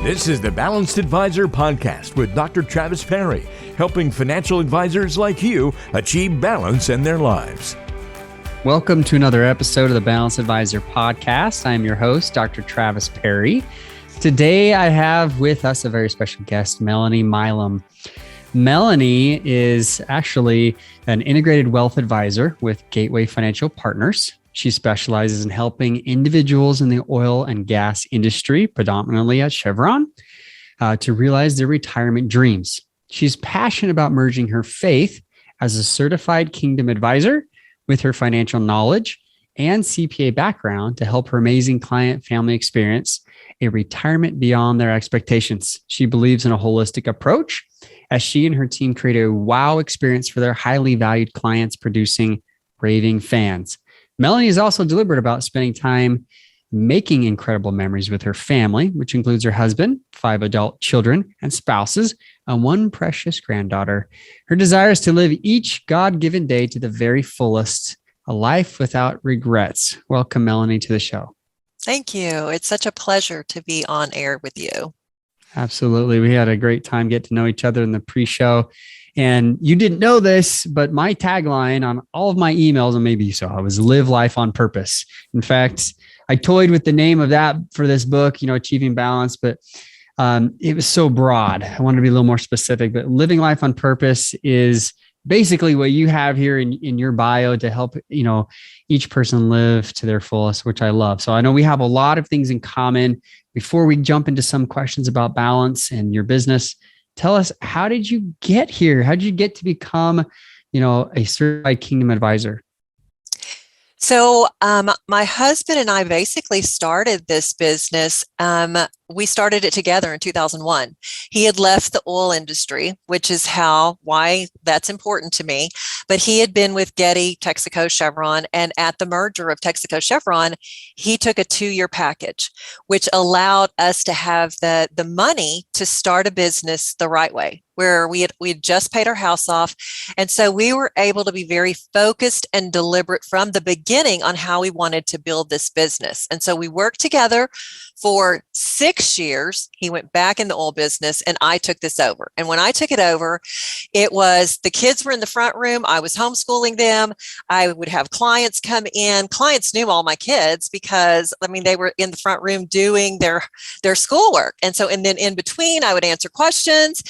This is the Balanced Advisor Podcast with Dr. Travis Perry, helping financial advisors like you achieve balance in their lives. Welcome to another episode of the Balanced Advisor Podcast. I'm your host, Dr. Travis Perry. Today, I have with us a very special guest, Melanie Milam. Melanie is actually an integrated wealth advisor with Gateway Financial Partners. She specializes in helping individuals in the oil and gas industry, predominantly at Chevron, to realize their retirement dreams. She's passionate about merging her faith as a certified Kingdom advisor with her financial knowledge and CPA background to help her amazing client family experience a retirement beyond their expectations. She believes in a holistic approach as she and her team create a wow experience for their highly valued clients, producing raving fans. Melanie is also deliberate about spending time making incredible memories with her family, which includes her husband, 5 adult children and spouses, and 1 precious granddaughter. Her desire is to live each God-given day to the very fullest, a life without regrets. Welcome, Melanie, to the show. Thank you. It's such a pleasure to be on air with you. Absolutely. We had a great time getting to know each other in the pre-show. And you didn't know this, but my tagline on all of my emails, and maybe you saw, was live life on purpose. In fact, I toyed with the name of that for this book, Achieving Balance, but it was so broad. I wanted to be a little more specific, but living life on purpose is basically what you have here in your bio to help, each person live to their fullest, which I love. So I know we have a lot of things in common. Before we jump into some questions about balance and your business, tell us, how did you get here? How did you get to become, a certified Kingdom advisor? So my husband and I basically started this business. We started it together in 2001. He had left the oil industry, which is why that's important to me. But he had been with Getty, Texaco, Chevron, and at the merger of Texaco Chevron, he took a 2-year package, which allowed us to have the money to start a business the right way, where we had just paid our house off. And so we were able to be very focused and deliberate from the beginning on how we wanted to build this business. And so we worked together for 6 years. He went back in the oil business and I took this over. And when I took it over, it was the kids were in the front room. I was homeschooling them. I would have clients come in. Clients knew all my kids because, they were in the front room doing their schoolwork. And then in between, I would answer questions.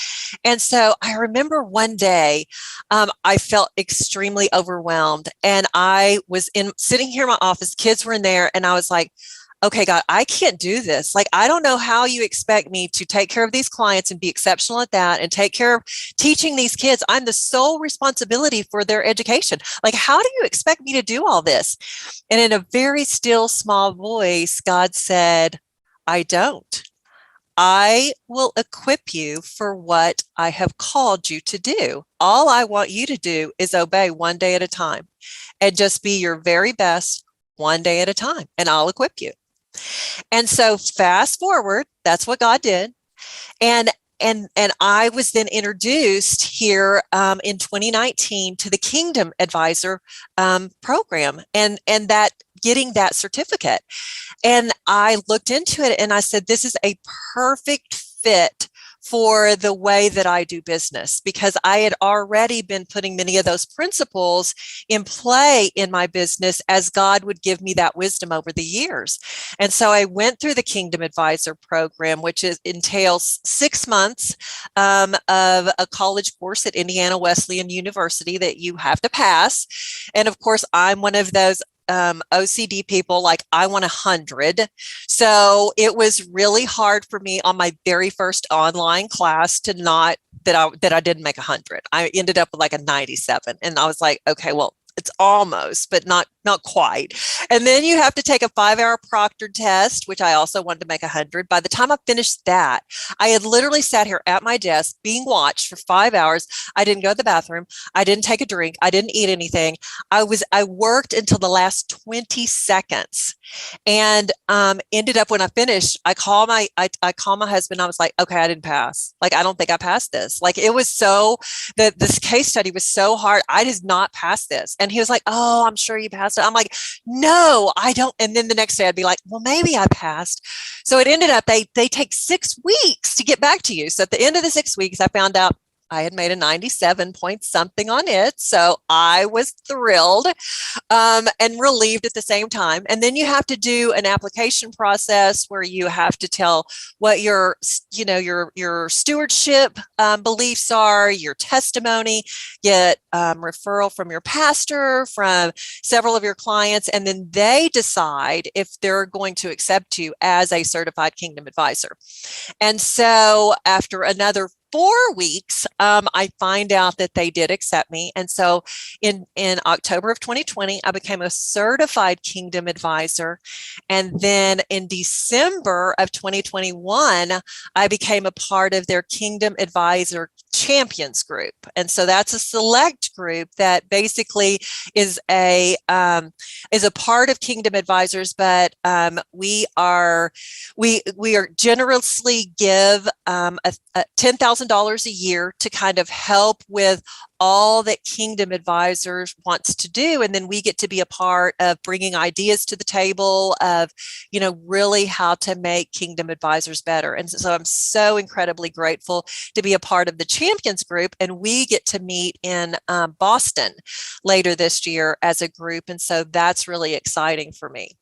And so I remember one day, I felt extremely overwhelmed. And I was sitting here in my office, kids were in there, and I was like, okay, God, I can't do this. I don't know how you expect me to take care of these clients and be exceptional at that and take care of teaching these kids. I'm the sole responsibility for their education. How do you expect me to do all this? And in a very still, small voice, God said, I don't. I will equip you for what I have called you to do. All I want you to do is obey one day at a time and just be your very best one day at a time, and I'll equip you. And so fast forward, that's what God did. And I was then introduced here in 2019 to the Kingdom Advisor program and that getting that certificate. And I looked into it and I said, this is a perfect fit for the way that I do business, because I had already been putting many of those principles in play in my business as God would give me that wisdom over the years. And so I went through the Kingdom Advisor program, which entails 6 months of a college course at Indiana Wesleyan University that you have to pass. And of course, I'm one of those OCD people, I want 100. So it was really hard for me on my very first online class to not that I didn't make 100. I ended up with a 97, and I was like, okay, well, it's almost, but not quite. And then you have to take a 5-hour proctored test, which I also wanted to make 100. By the time I finished that, I had literally sat here at my desk being watched for 5 hours. I didn't go to the bathroom. I didn't take a drink. I didn't eat anything. I worked until the last 20 seconds, and ended up when I finished, I call my husband. I was like, okay, I didn't pass. I don't think I passed this. It was this case study was so hard. I did not pass this. And he was like, oh, I'm sure you passed. passed. I'm like, no, I don't. And then the next day I'd be like, well, maybe I passed. So it ended up, they take 6 weeks to get back to you. So at the end of the 6 weeks, I found out I had made a 97 point something on it. So I was thrilled and relieved at the same time. And then you have to do an application process where you have to tell what your stewardship beliefs are, your testimony, get referral from your pastor, from several of your clients, and then they decide if they're going to accept you as a certified Kingdom advisor. And so after another 4 weeks, I find out that they did accept me. And so in October of 2020, I became a certified Kingdom advisor. And then in December of 2021, I became a part of their Kingdom Advisor Champions group. And so that's a select group that basically is a part of Kingdom Advisors, but we generously give $10,000 a year to kind of help with all that Kingdom Advisors wants to do. And then we get to be a part of bringing ideas to the table of, really how to make Kingdom Advisors better. And so I'm so incredibly grateful to be a part of the Champions group. And we get to meet in Boston later this year as a group. And so that's really exciting for me.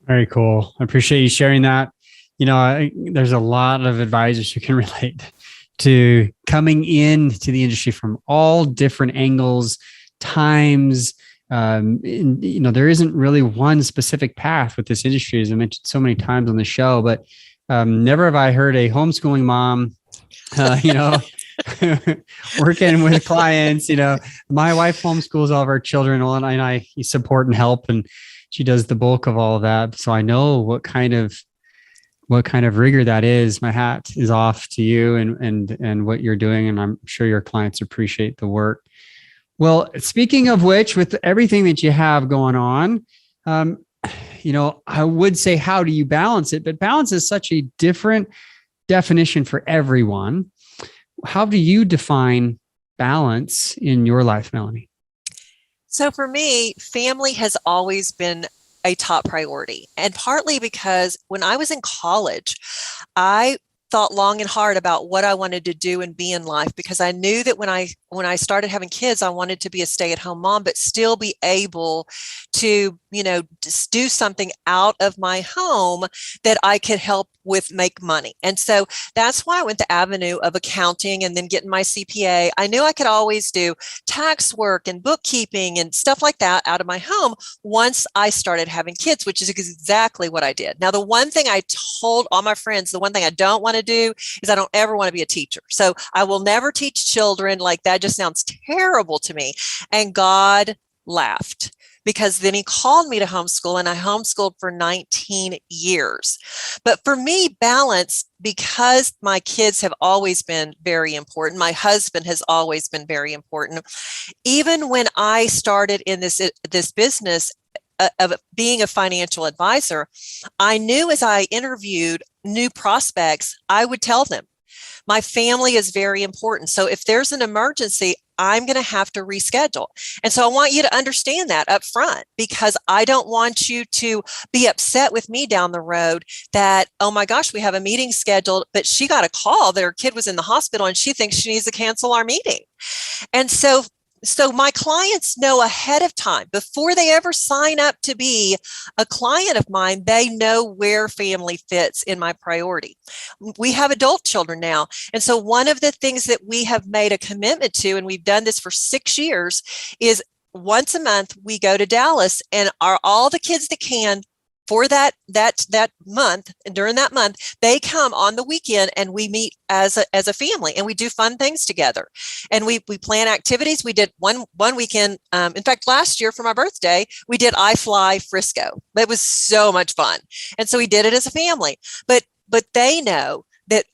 Very cool. I appreciate you sharing that. There's a lot of advisors who can relate to coming into the industry from all different angles, times. There isn't really one specific path with this industry, as I mentioned so many times on the show, but never have I heard a homeschooling mom, working with clients. My wife homeschools all of our children, and I support and help, and she does the bulk of all of that. So I know what kind of rigor that is. My hat is off to you and what you're doing. And I'm sure your clients appreciate the work. Well, speaking of which, with everything that you have going on, I would say, how do you balance it? But balance is such a different definition for everyone. How do you define balance in your life, Melanie? So for me, family has always been a top priority. And partly because when I was in college, I thought long and hard about what I wanted to do and be in life, because I knew that when I started having kids, I wanted to be a stay-at-home mom, but still be able to, just do something out of my home that I could help with make money. And so that's why I went the avenue of accounting and then getting my CPA. I knew I could always do tax work and bookkeeping and stuff like that out of my home once I started having kids, which is exactly what I did. Now, the one thing I told all my friends, the one thing I don't want to do is I don't ever want to be a teacher. So I will never teach children. Like, that just sounds terrible to me. And God laughed, because then he called me to homeschool, and I homeschooled for 19 years. But for me, balance, because my kids have always been very important. My husband has always been very important. Even when I started in this business of being a financial advisor, I knew as I interviewed new prospects, I would tell them, my family is very important. So if there's an emergency, I'm going to have to reschedule. And so I want you to understand that up front, because I don't want you to be upset with me down the road that, oh my gosh, we have a meeting scheduled, but she got a call that her kid was in the hospital and she thinks she needs to cancel our meeting. And so my clients know ahead of time, before they ever sign up to be a client of mine, they know where family fits in my priority. We have adult children now. And so one of the things that we have made a commitment to, and we've done this for 6 years, is once a month we go to Dallas, and all the kids that can for that month, and during that month, they come on the weekend and we meet as a family, and we do fun things together. And we plan activities. We did one weekend. In fact, last year for my birthday, we did I Fly Frisco. It was so much fun. And so we did it as a family. But they know that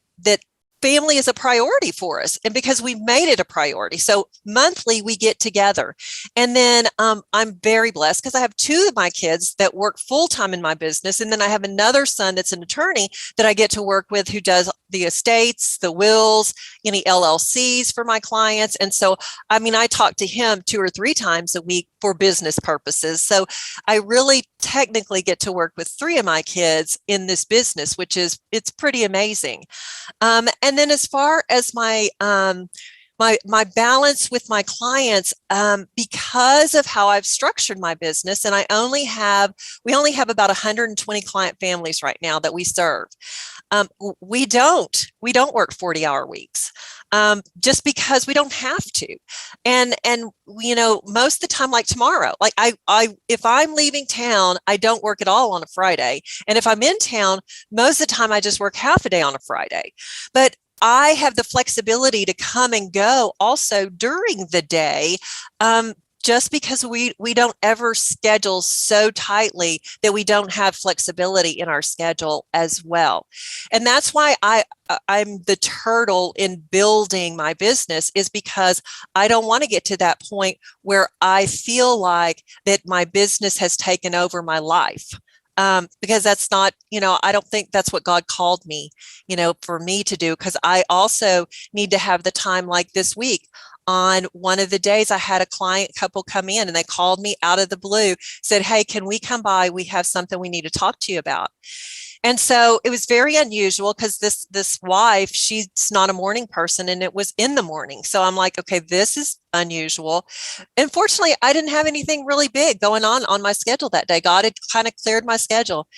family is a priority for us, and because we've made it a priority. So monthly we get together. And then I'm very blessed because I have two of my kids that work full-time in my business. And then I have another son that's an attorney that I get to work with, who does the estates, the wills, any LLCs for my clients. And so, I mean, I talk to him 2 or 3 times a week for business purposes. So I really technically get to work with 3 of my kids in this business, it's pretty amazing. And then as far as my balance with my clients, because of how I've structured my business, and we only have about 120 client families right now that we serve. We don't work 40-hour weeks, just because we don't have to. And most of the time, like tomorrow, like if I'm leaving town, I don't work at all on a Friday. And if I'm in town, most of the time I just work half a day on a Friday. But I have the flexibility to come and go also during the day, just because we don't ever schedule so tightly that we don't have flexibility in our schedule as well. And that's why I'm the turtle in building my business, is because I don't want to get to that point where I feel like that my business has taken over my life. Because that's not, I don't think that's what God called me, for me to do, because I also need to have the time. Like this week, on one of the days, I had a client couple come in and they called me out of the blue, said, "Hey, can we come by? We have something we need to talk to you about." And so it was very unusual because this wife, she's not a morning person, and it was in the morning. So I'm like, okay, this is unusual. Unfortunately, I didn't have anything really big going on my schedule that day. God had kind of cleared my schedule.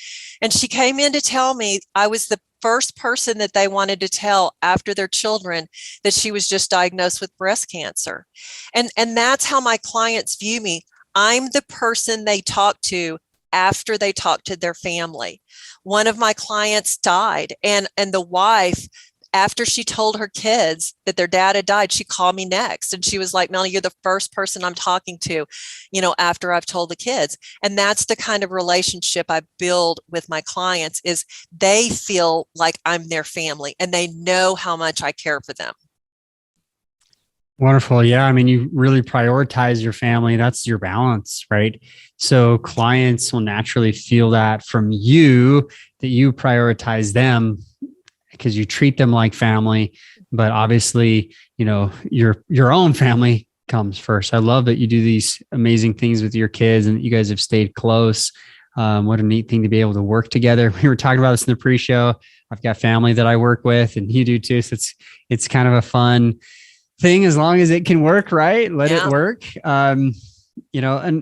And she came in to tell me I was the first person that they wanted to tell after their children that she was just diagnosed with breast cancer. And that's how my clients view me. I'm the person they talk to after they talk to their family. One of my clients died, and the wife, after she told her kids that their dad had died, she called me next. And she was like, "Melanie, you're the first person I'm talking to, after I've told the kids." And that's the kind of relationship I build with my clients, is they feel like I'm their family and they know how much I care for them. Wonderful. Yeah. I mean, you really prioritize your family. That's your balance, right? So clients will naturally feel that from you, that you prioritize them because you treat them like family. But obviously, your own family comes first. I love that you do these amazing things with your kids and that you guys have stayed close. What a neat thing to be able to work together. We were talking about this in the pre-show. I've got family that I work with, and you do too. So it's kind of a fun thing, as long as it can work, right? Let it work. And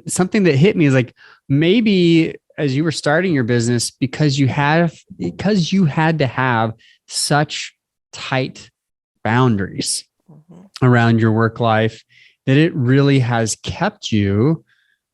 something that hit me is like, maybe as you were starting your business, because you had to have such tight boundaries around your work life, that it really has kept you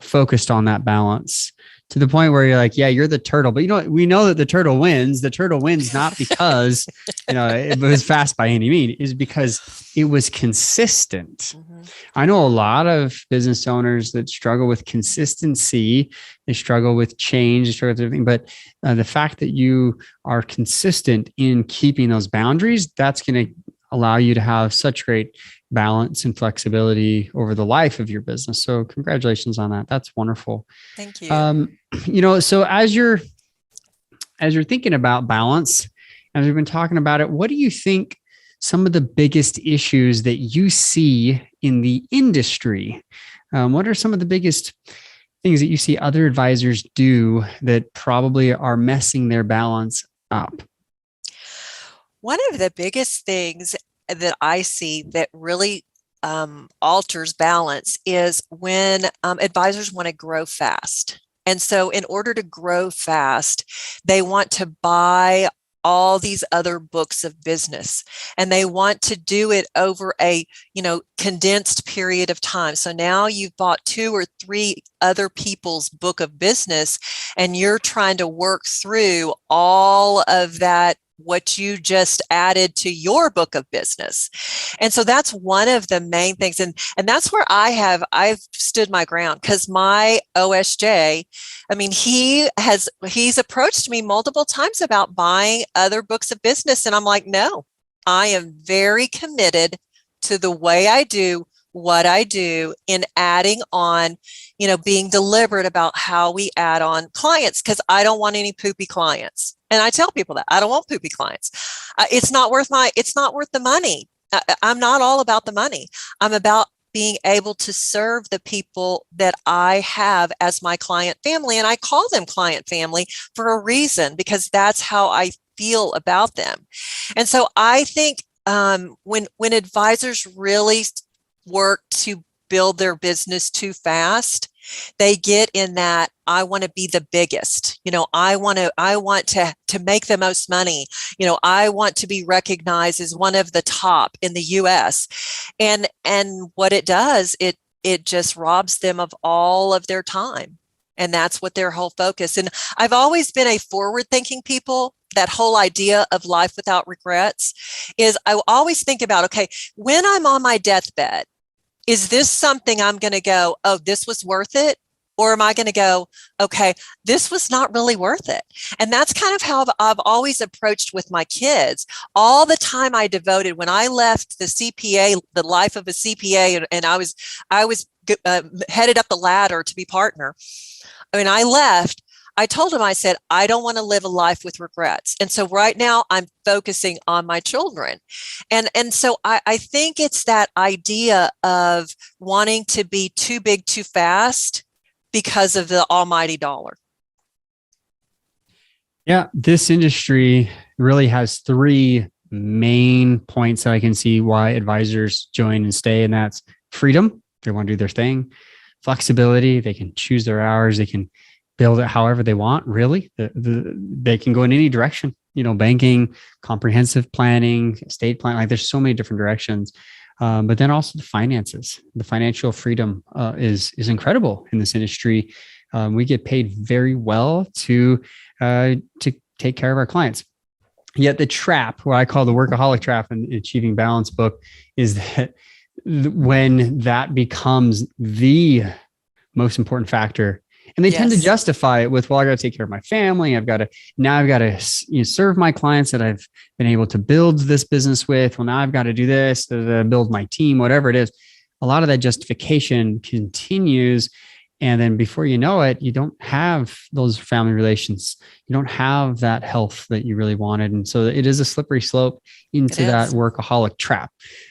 focused on that balance, to the point where you're like, yeah, you're the turtle, but we know that the turtle wins. The turtle wins not because, it was fast by any means, is because it was consistent. Mm-hmm. I know a lot of business owners that struggle with consistency. They struggle with change, they struggle with everything. But the fact that you are consistent in keeping those boundaries, that's going to allow you to have such great balance and flexibility over the life of your business. So congratulations on that. That's wonderful. Thank you. So as you're thinking about balance, as we've been talking about it, what do you think some of the biggest issues that you see in the industry? What are some of the biggest things that you see other advisors do that probably are messing their balance up? One of the biggest things that I see that really alters balance is when advisors want to grow fast. And so in order to grow fast, they want to buy all these other books of business, and they want to do it over a, condensed period of time. So now you've bought 2 or 3 other people's book of business, and you're trying to work through all of that, what you just added to your book of business. And so that's one of the main things. And that's where I've stood my ground, because my OSJ, I mean, he's approached me multiple times about buying other books of business. And I'm like, no, I am very committed to the way I do what I do in adding on, being deliberate about how we add on clients, because I don't want any poopy clients. And I tell people that I don't want poopy clients. It's not worth the money. I'm not all about the money. I'm about being able to serve the people that I have as my client family. And I call them client family for a reason, because that's how I feel about them. And so I think when advisors really work to build their business too fast, they get in that, I want to be the biggest, I want to make the most money. I want to be recognized as one of the top in the US. And what it does, it just robs them of all of their time. And that's what their whole focus. And I've always been a forward thinking people. That whole idea of life without regrets is, I always think about, okay, when I'm on my deathbed, is this something I'm going to go, oh, this was worth it? Or am I going to go, okay, this was not really worth it? And that's kind of how I've always approached with my kids. All the time I devoted when I left the CPA, the life of a CPA, and I was headed up the ladder to be partner. When I left, I told him, I said, I don't want to live a life with regrets. And so right now I'm focusing on my children. And so I think it's that idea of wanting to be too big, too fast because of the almighty dollar. Yeah, this industry really has three main points that I can see why advisors join and stay. And that's freedom. They want to do their thing. Flexibility. They can choose their hours. They can build it however they want, really. They can go in any direction, banking, comprehensive planning, estate planning, like there's so many different directions. But then also the finances, the financial freedom is incredible in this industry. We get paid very well to take care of our clients. Yet the trap, what I call the workaholic trap in Achieving Balance book, is that when that becomes the most important factor, and they tend to justify it with, well, I got to take care of my family. I've got to serve my clients that I've been able to build this business with. Well, now I've got to do this to build my team, whatever it is. A lot of that justification continues. And then before you know it, you don't have those family relations. You don't have that health that you really wanted. And so it is a slippery slope into that workaholic trap.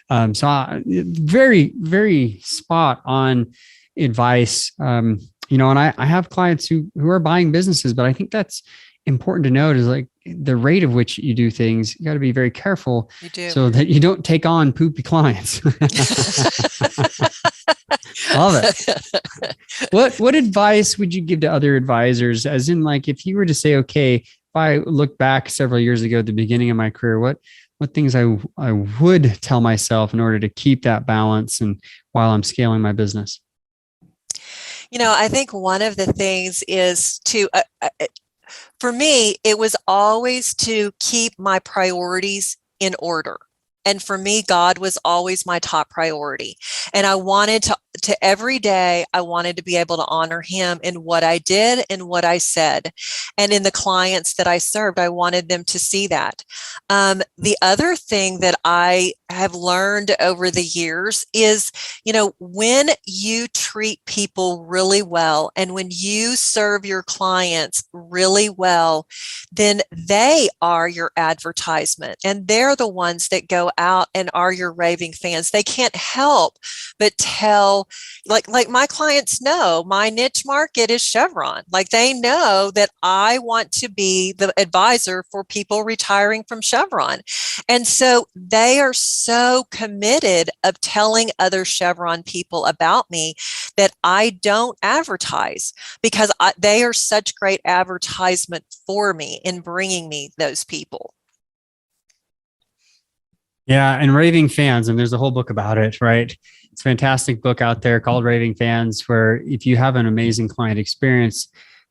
Very, very spot on advice. And I have clients who are buying businesses, but I think that's important to note is like the rate of which you do things. You got to be very careful so that you don't take on poopy clients. Love it. What advice would you give to other advisors? As in, like, if you were to say, okay, if I look back several years ago at the beginning of my career, what things I would tell myself in order to keep that balance and while I'm scaling my business? I think one of the things is to, for me, it was always to keep my priorities in order. And for me, God was always my top priority. And I wanted to every day, I wanted to be able to honor him in what I did and what I said. And in the clients that I served, I wanted them to see that. The other thing that I have learned over the years is, when you treat people really well and when you serve your clients really well, then they are your advertisement and they're the ones that go out and are your raving fans. They can't help but tell, like my clients know my niche market is Chevron. Like they know that I want to be the advisor for people retiring from Chevron. And so they are so committed of telling other Chevron people about me that I don't advertise because they are such great advertisement for me in bringing me those people. Yeah. And raving fans, and there's a whole book about it, right? It's a fantastic book out there called Raving Fans, where if you have an amazing client experience,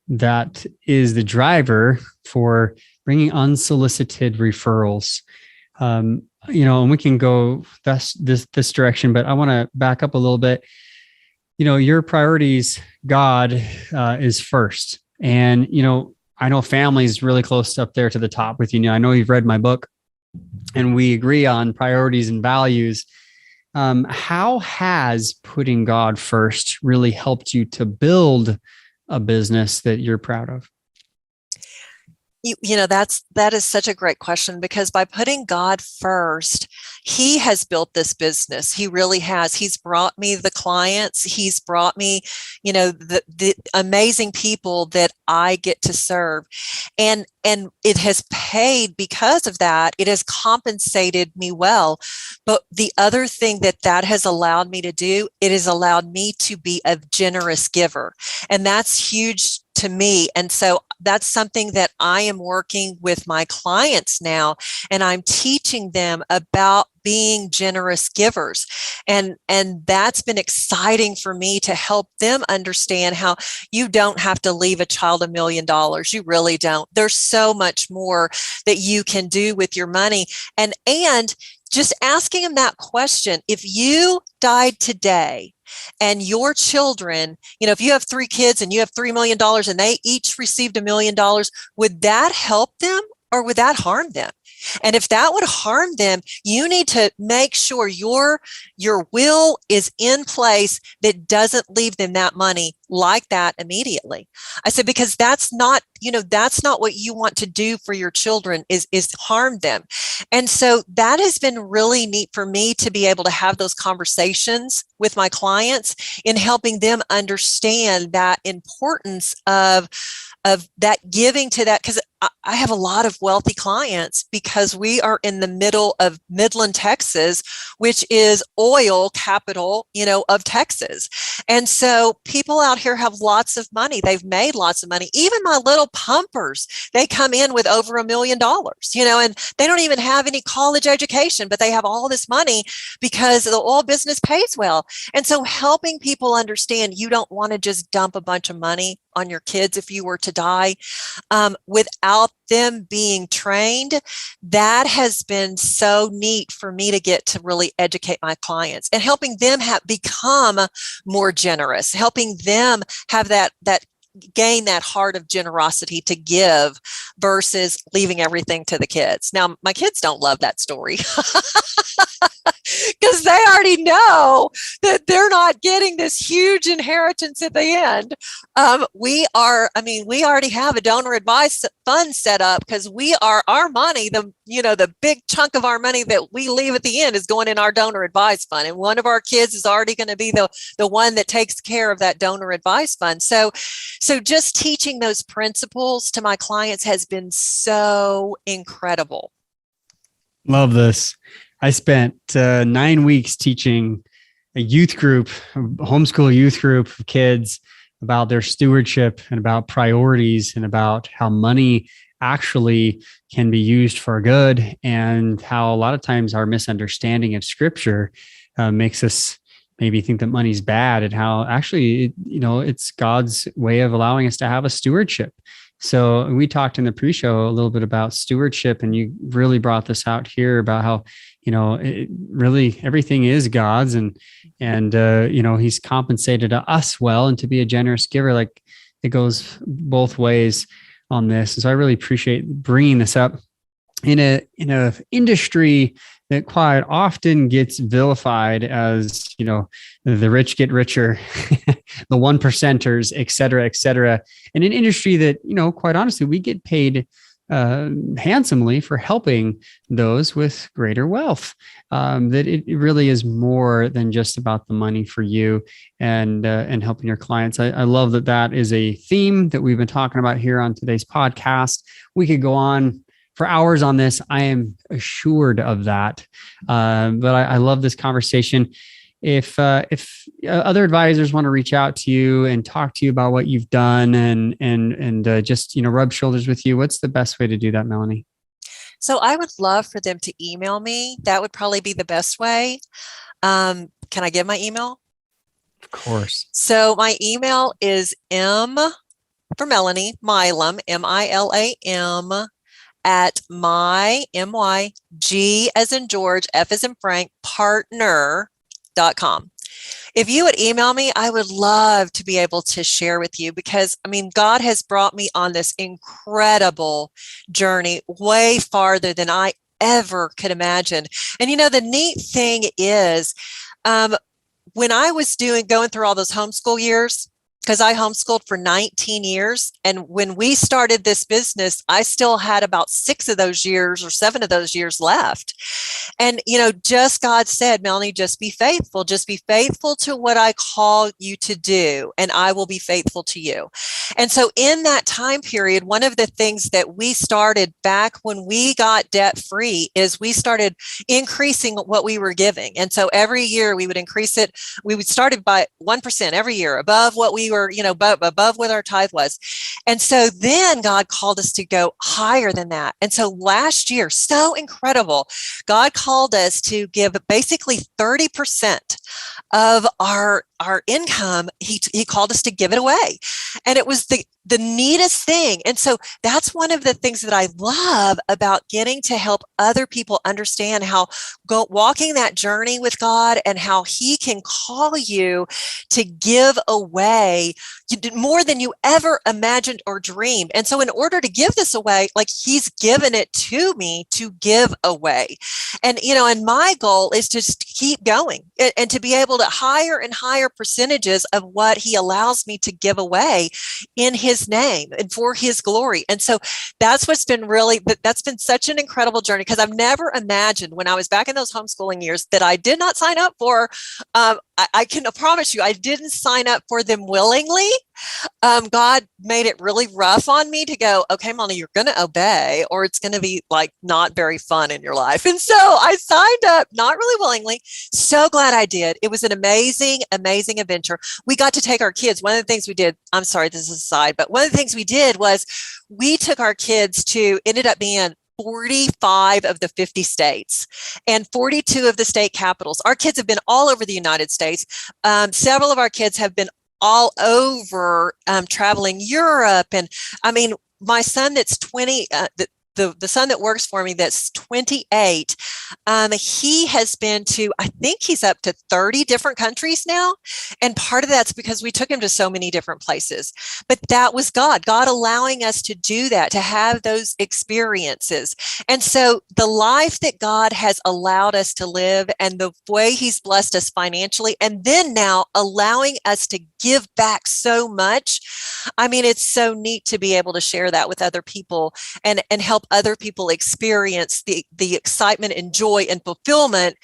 that is the driver for bringing unsolicited referrals. And we can go this direction, but I want to back up a little bit. Your priorities, God is first. And, I know family is really close up there to the top with you. I know you've read my book. and we agree on priorities and values. How has putting God first really helped you to build a business that you're proud of? That is such a great question, because by putting God first, he has built this business. He really has. He's brought me the clients. He's brought me, the amazing people that I get to serve. And it has paid because of that. It has compensated me well. But the other thing that has allowed me to do, it has allowed me to be a generous giver. And that's huge to me. And so that's something that I am working with my clients now, and I'm teaching them about being generous givers. And that's been exciting for me to help them understand how you don't have to leave a child $1 million. You really don't. There's so much more that you can do with your money. And just asking them that question, if you died today and your children, if you have 3 kids and you have $3 million and they each received $1 million, would that help them or would that harm them? And if that would harm them, you need to make sure your will is in place that doesn't leave them that money like that immediately. I said, because that's not what you want to do for your children is harm them. And so that has been really neat for me to be able to have those conversations with my clients in helping them understand that importance of that giving to that, because I have a lot of wealthy clients because we are in the middle of Midland, Texas, which is oil capital, of Texas. And so people out here have lots of money. They've made lots of money. Even my little pumpers, they come in with over $1 million, and they don't even have any college education, but they have all this money because the oil business pays well. And so helping people understand you don't want to just dump a bunch of money on your kids if you were to die without them being trained, that has been so neat for me to get to really educate my clients and helping them become more generous, helping them have that gain that heart of generosity to give versus leaving everything to the kids. Now, my kids don't love that story because they already know that they're not getting this huge inheritance at the end. We already have a donor advised fund set up because our money, the big chunk of our money that we leave at the end is going in our donor advised fund. And one of our kids is already going to be the one that takes care of that donor advised fund. So just teaching those principles to my clients has been so incredible. Love this. I spent 9 weeks teaching a youth group, a homeschool youth group of kids about their stewardship and about priorities and about how money actually can be used for good, and how a lot of times our misunderstanding of scripture makes us maybe think that money's bad, and how actually, it's God's way of allowing us to have a stewardship. So we talked in the pre-show a little bit about stewardship, and you really brought this out here about how, really everything is God's, and he's compensated us well, and to be a generous giver, like it goes both ways on this. And so I really appreciate bringing this up in a industry that quite often gets vilified as, the rich get richer, the 1%ers, et cetera, and an industry that, quite honestly, we get paid handsomely for helping those with greater wealth. That it really is more than just about the money for you and helping your clients. I love that is a theme that we've been talking about here on today's podcast. We could go on for hours on this. I am assured of that. But I love this conversation. If other advisors want to reach out to you and talk to you about what you've done and just, rub shoulders with you, what's the best way to do that, Melanie? So I would love for them to email me. That would probably be the best way. Can I give my email? Of course. So my email is M for Melanie, Milam, MILAM, at G as in George, F as in Frank, partner.com. If you would email me, I would love to be able to share with you, because God has brought me on this incredible journey way farther than I ever could imagine. And the neat thing is, when I was going through all those homeschool years, because I homeschooled for 19 years. And when we started this business, I still had about 6 of those years or 7 of those years left. And, just God said, Melanie, just be faithful to what I call you to do, and I will be faithful to you. And so in that time period, one of the things that we started back when we got debt free is we started increasing what we were giving. And so every year we would increase it. We would start it by 1% every year above what we were, above what our tithe was. And so then God called us to go higher than that. And so last year, so incredible, God called us to give basically 30% of our income. He called us to give it away. And it was the neatest thing. And so that's one of the things that I love about getting to help other people understand how walking that journey with God and how he can call you to give away more than you ever imagined or dreamed. And so in order to give this away, like he's given it to me to give away. And, and my goal is to just keep going and to be able to higher and higher percentages of what he allows me to give away in his name and for his glory. And so that's what's been that's been such an incredible journey, because I've never imagined when I was back in those homeschooling years that I did not sign up for. I can promise you, I didn't sign up for them willingly. God made it really rough on me to go, okay, Melanie, you're going to obey, or it's going to be like not very fun in your life. And so I signed up, not really willingly. So glad I did. It was an amazing, amazing adventure. We got to take our kids. One of the things we did, I'm sorry, this is a side, but one of the things we did was we took our kids ended up being 45 of the 50 states and 42 of the state capitals. Our kids have been all over the United States. Several of our kids have been all over traveling Europe. And I mean, my son that's 20, the son that works for me that's 28, he has been to, I think he's up to 30 different countries now. And part of that's because we took him to so many different places. But that was God allowing us to do that, to have those experiences. And so the life that God has allowed us to live and the way he's blessed us financially, and then now allowing us to give back so much. I mean, it's so neat to be able to share that with other people and help other people experience the excitement and joy and fulfillment,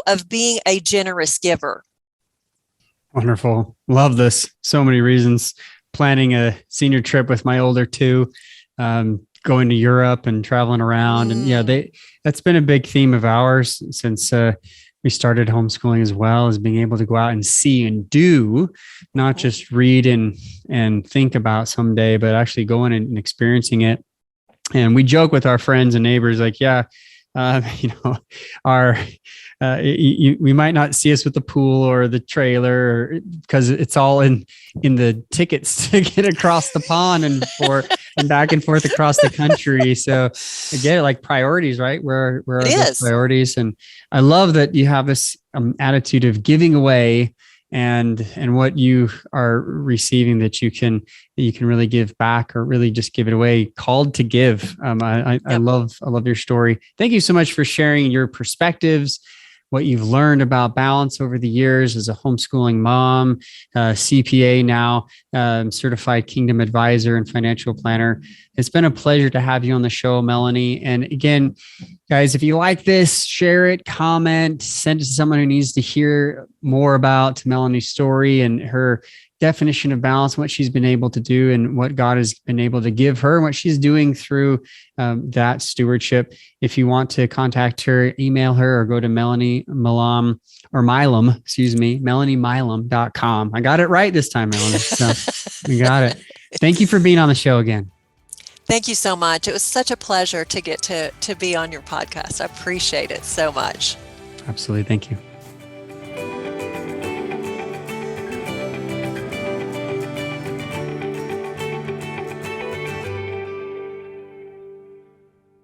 of being a generous giver. Wonderful. Love this. So many reasons. Planning a senior trip with my older two, going to Europe and traveling around. And that's been a big theme of ours since we started homeschooling, as well as being able to go out and see and do, not just read and think about someday, but actually going and experiencing it. And we joke with our friends and neighbors, like, we might not see us with the pool or the trailer because it's all in the tickets to get across the pond and back and forth across the country. So I get it, like priorities, right? Where are those priorities? And I love that you have this attitude of giving away and what you are receiving, that you can really give back, or really just give it away, called to give. I love your story. Thank you so much for sharing your perspectives, what you've learned about balance over the years as a homeschooling mom, CPA now, certified Kingdom advisor and financial planner. It's been a pleasure to have you on the show, Melanie. And again, guys, if you like this, share it, comment, send it to someone who needs to hear more about Melanie's story and her definition of balance, what she's been able to do and what God has been able to give her, and what she's doing through that stewardship. If you want to contact her, email her or go to MelanieMilam, MelanieMilam.com. I got it right this time, Melanie. So you got it. Thank you for being on the show again. Thank you so much. It was such a pleasure to get to be on your podcast. I appreciate it so much. Absolutely. Thank you.